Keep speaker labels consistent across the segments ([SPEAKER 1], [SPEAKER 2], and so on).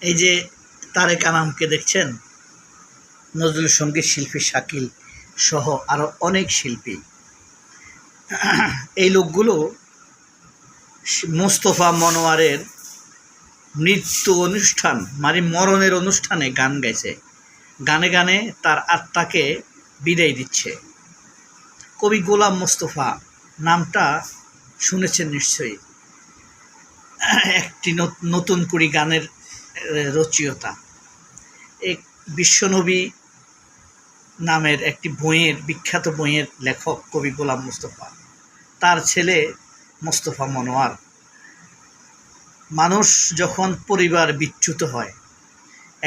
[SPEAKER 1] এই যে তারেক আনামকে দেখছেন, নজরুল সঙ্গীত শিল্পী শাকিল সহ আরও অনেক শিল্পী, এই লোকগুলো মোস্তফা মনোয়ারের মৃত্যু অনুষ্ঠান মানে মরণের অনুষ্ঠানে গান গাইছে, গানে গানে তার আত্মাকে বিদায় দিচ্ছে। কবি গোলাম মোস্তফা নামটা শুনেছেন নিশ্চয়ই, একটি নতুন কুড়ি গানের রচয়িতা। এক বিশ্বনবী নামের একটি বইয়ের বিখ্যাত বইয়ের লেখক কবি গোলাম মোস্তফা, তার ছেলে মোস্তফা মনোয়ার। মানুষ যখন পরিবার বিচ্যুত হয়,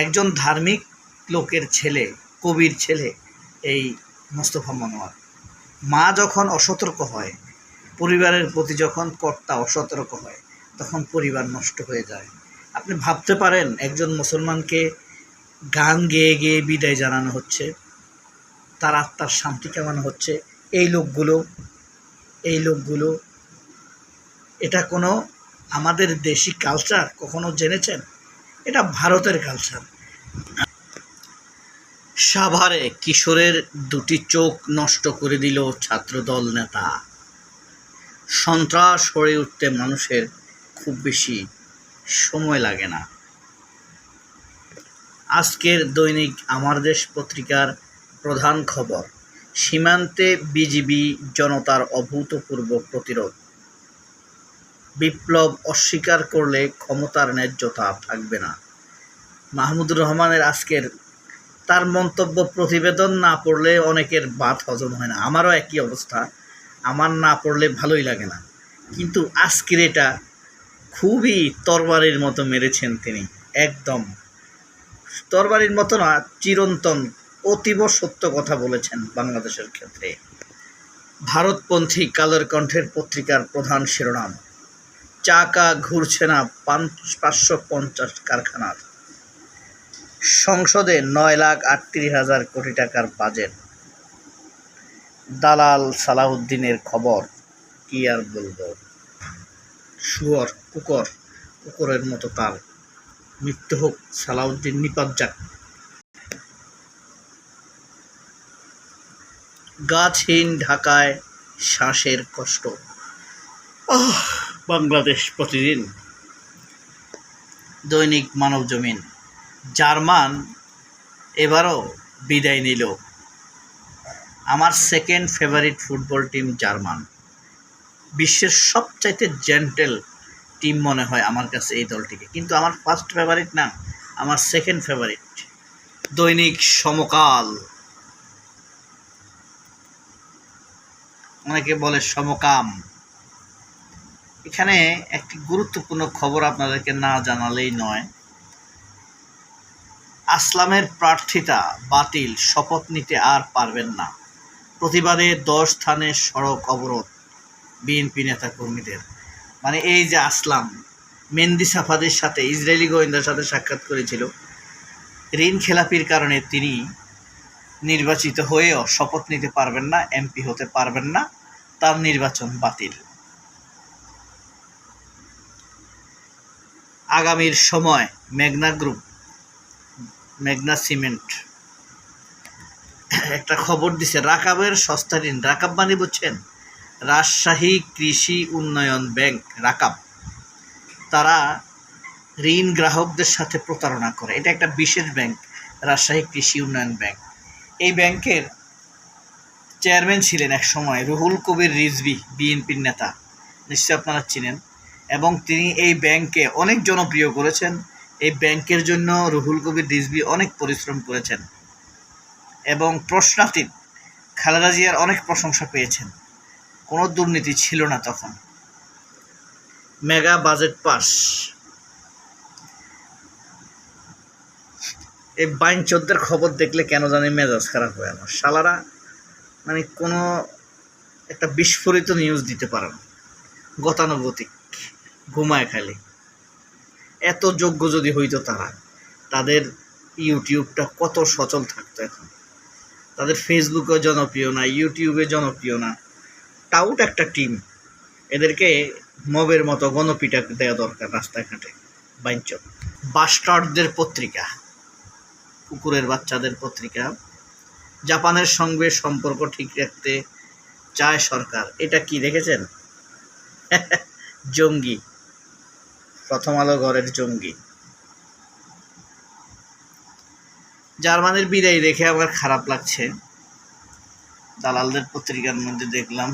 [SPEAKER 1] একজন ধার্মিক লোকের ছেলে, কবির ছেলে এই মোস্তফা মনোয়ার। মা যখন অসতর্ক হয়, পরিবারের প্রতি যখন কর্তা অসতর্ক হয়, তখন পরিবার নষ্ট হয়ে যায়। আপনি ভাবতে পারেন একজন মুসলমানকে গান গেয়ে গেয়ে বিদায় জানানো হচ্ছে, তার আত্মার শান্তি কামনা হচ্ছে। এই লোকগুলো এটা কোনো আমাদের দেশি কালচার কখনো জেনেছেন? এটা ভারতের কালচার। সাভারে কিশোরের দুটি চোখ নষ্ট করে দিল ছাত্রদল নেতা। সন্ত্রাস হয়ে উঠতে মানুষের খুব বেশি সময় লাগে না। আজকের দৈনিক আমার দেশ পত্রিকার প্রধান খবর, সীমান্তে বিজিবি জনতার অভূতপূর্ব প্রতিরোধ। বিপ্লব অস্বীকার করলে ক্ষমতার ন্যায্যতা থাকবে না। মাহমুদুর রহমানের আজকের তার মন্তব্য, প্রতিবেদন না পড়লে অনেকের ভাত হজম হয় না। আমারও একই অবস্থা, আমার না পড়লে ভালোই লাগে না। কিন্তু আজকের এটা খুবই তরবারির মতো মেরেছেন তিনি, একদম তরবারির মতো না, চিরন্তন অতীব সত্য কথা বলেছেন বাংলাদেশের ক্ষেত্রে। ভারতপন্থী কালের কণ্ঠের পত্রিকার প্রধান শিরোনাম, চাকা ঘুরছে না 550 কারখানার। সংসদে 9,38,000 কোটি টাকার বাজেট। দালাল সালাউদ্দিনের খবর কি আর বলবো, শুয়োর কুকুরের মতো তার মৃত্যু হোক, সালাউদ্দিন নিপাত যাক। গাছহীন ঢাকায় শ্বাসের কষ্ট। বাংলাদেশ প্রতিদিন, দৈনিক মানবজমিন। জার্মান এবারও বিদায় নিল। আমার second favourite football team German. বিশ্বের সবচাইতে জেন্টেল টিম মনে হয় আমার কাছে এই দলটিকে, কিন্তু আমার ফার্স্ট ফেভারিট না, আমার সেকেন্ড ফেভারিট। দৈনিক সমকাল, অনেকে বলে সমকাম। এখানে একটি গুরুত্বপূর্ণ খবর আপনাদেরকে না জানালেই নয়। আসলামের প্রার্থিতা বাতিল, শপথ নিতে আর পারবেন না। প্রতিবাদে 10 স্থানে সড়ক অবরোধ বিএনপি নেতাকর্মীদের। মানে এই যে আসলাম মেহেদী সাফাদের সাথে, ইসরায়েলি গোয়েন্দার সাথে সাক্ষাৎ করেছিল, ঋণ খেলাপির কারণে তিনি নির্বাচিত হয়েও শপথ নিতে পারবেন না, এমপি হতে পারবেন না, তার নির্বাচন বাতিল। আগামীর সময় মেঘনা গ্রুপ, মেঘনা সিমেন্ট একটা খবর দিছে, রাকাবের সস্তা ঋণ। রাকাব মানে বুঝছেন? রাজশাহী কৃষি উন্নয়ন ব্যাংক, রাকাব। তারা ঋণ গ্রাহকদের সাথে প্রতারণা করে। এটা একটা বিশেষ ব্যাংক, রাজশাহী কৃষি উন্নয়ন ব্যাংক। এই ব্যাংকের চেয়ারম্যান ছিলেন এক সময় রুহুল কবির রিজভী, বিএনপির নেতা, নিশ্চয়ই আপনারা চিনেন। এবং তিনি এই ব্যাংকে অনেক জনপ্রিয় করেছেন। এই ব্যাংকের জন্য রুহুল কবির রিজভী অনেক পরিশ্রম করেছেন এবং প্রশ্নাতীত খালেদা জিয়ার অনেক প্রশংসা পেয়েছেন। কোনো দুর্নীতি ছিল না তখন। Mega budget pass. এই বাইনচোদদের খবর দেখলে কেন জানি মেজাজ খারাপ হয় আমার। শালারা মানে কোনো একটা বিস্ফোরিত নিউজ দিতে পারে না, গতানুগতিক, ঘুমায় খালি। এত যোগ্য যদি হইতো তারা, তাদের ইউটিউবটা কত সচল থাকতো এখন। তাদের ফেসবুকেও জনপ্রিয় না, ইউটিউবে জনপ্রিয় না, টাউট একটা টিম। এদেরকে মবের মতো গণপিটা দেওয়া দরকার রাস্তাঘাটে, বাইনচোদ। বাস্টার্ডদের পত্রিকা, কুকুরের বাচ্চাদের পত্রিকা। জাপানের সঙ্গে সম্পর্ক ঠিক রাখতে চায় সরকার। এটা কি দেখেছেন? জঙ্গি, প্রথম আলো ঘরের জঙ্গি। জার্মানির বিদায় দেখে আমার খারাপ লাগছে। দালালদের পত্রিকার মধ্যে দেখলাম,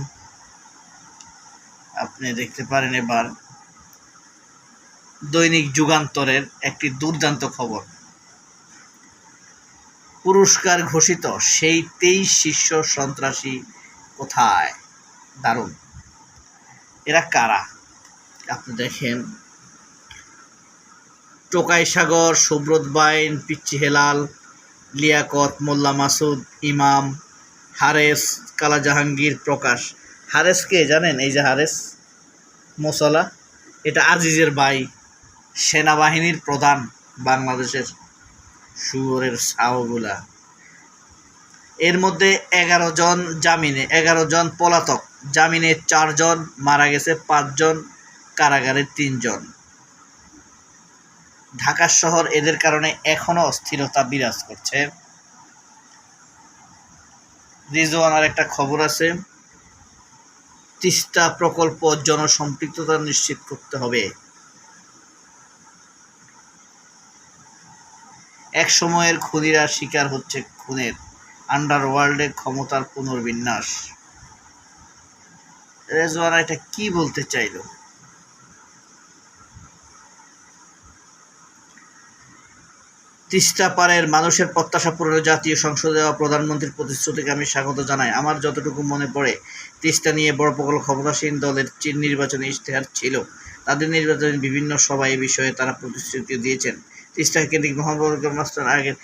[SPEAKER 1] আপনি দেখতে পারেন এবার দৈনিক যুগান্তরের একটি দুর্দান্ত খবর। পুরস্কার ঘোষিত সেই 23 শীর্ষ সন্ত্রাসী কোথায়? দারুণ। এরা কারা? আপনি দেখেন, টোকাই সাগর, সুব্রত বাইন, পিচ্চি হেলাল, লিয়াকত, মোল্লা মাসুদ, ইমাম, হারেস, কালা জাহাঙ্গীর, প্রকাশ। হারেস কে জানেন? এই যে হারেস মোসলা, এটা আজিজের ভাই, সেনাবাহিনীর প্রধান বাংলাদেশের। শুয়োরের ছাওগুলা। এর মধ্যে 11 জন জামিনে, 11 জন পলাতক, জামিনে 4 জন, মারা গেছে 5 জন, কারাগারে 3 জন। ঢাকা শহর এদের কারণে এখনো অস্থিরতা বিরাজ করছে। রিজওয়ানার একটা খবর আছে, তিস্তা প্রকল্প জনসম্পৃক্ততা নিশ্চিত করতে হবে। এক সময়ের খুনিরা শিকার হচ্ছে খুনের। আন্ডারওয়ার্ল্ডে ক্ষমতার পুনর্বিন্যাস। রেজওয়ানা এটা কি বলতে চাইল? তিস্তা পারের মানুষের প্রত্যাশা পূরণে জাতীয় সংসদে দেওয়া প্রধানমন্ত্রীর প্রতিশ্রুতিকে আমি স্বাগত জানাই। আমার যতটুকু মনে পড়ে, তিস্তা নিয়ে বড় প্রকল্প ক্ষমতাসীন দলের নির্বাচনী ইশতেহার ছিল। তাদের নির্বাচনী বিভিন্ন সভায় এই বিষয়ে তারা প্রতিশ্রুতি দিয়েছেন। তিস্তা কেন্দ্রিক মহানগর আগের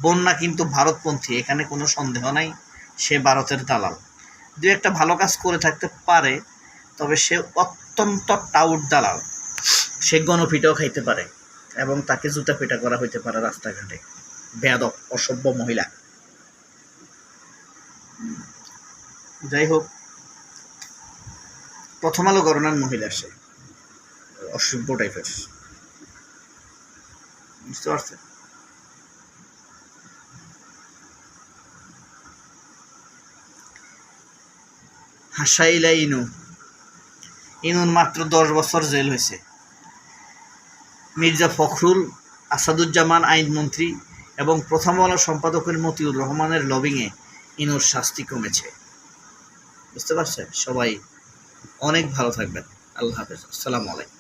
[SPEAKER 1] বন্যা কিন্তু ভারতপন্থী, এখানে কোনো সন্দেহ নাই। সে ভারতের দালাল। দু একটা ভালো কাজ করে থাকতে পারে, তবে সে অত্যন্ত টাউট দালাল। সে গণপিটাও খাইতে পারে এবং তাকে জুতা পেটা করা হইতে পারে রাস্তাঘাটে। বেয়াদব, অসভ্য মহিলা। যাই হোক, প্রথম আলো গণনার মহিলা, সে অসভ্য টাইপের, বুঝতে পারছেন? হাসাইলা ইনুন মাত্র 10 বছর জেল হয়েছে। মির্জা ফখরুল, আসাদুজ্জামান আইনমন্ত্রী এবং প্রথম আলো সম্পাদকের মতিউর রহমানের লবিংয়ে ইনুর শাস্তি কমেছে। বুঝতে পারছেন? সবাই অনেক ভালো থাকবেন। আল্লাহ হাফেজ। আসসালামু আলাইকুম।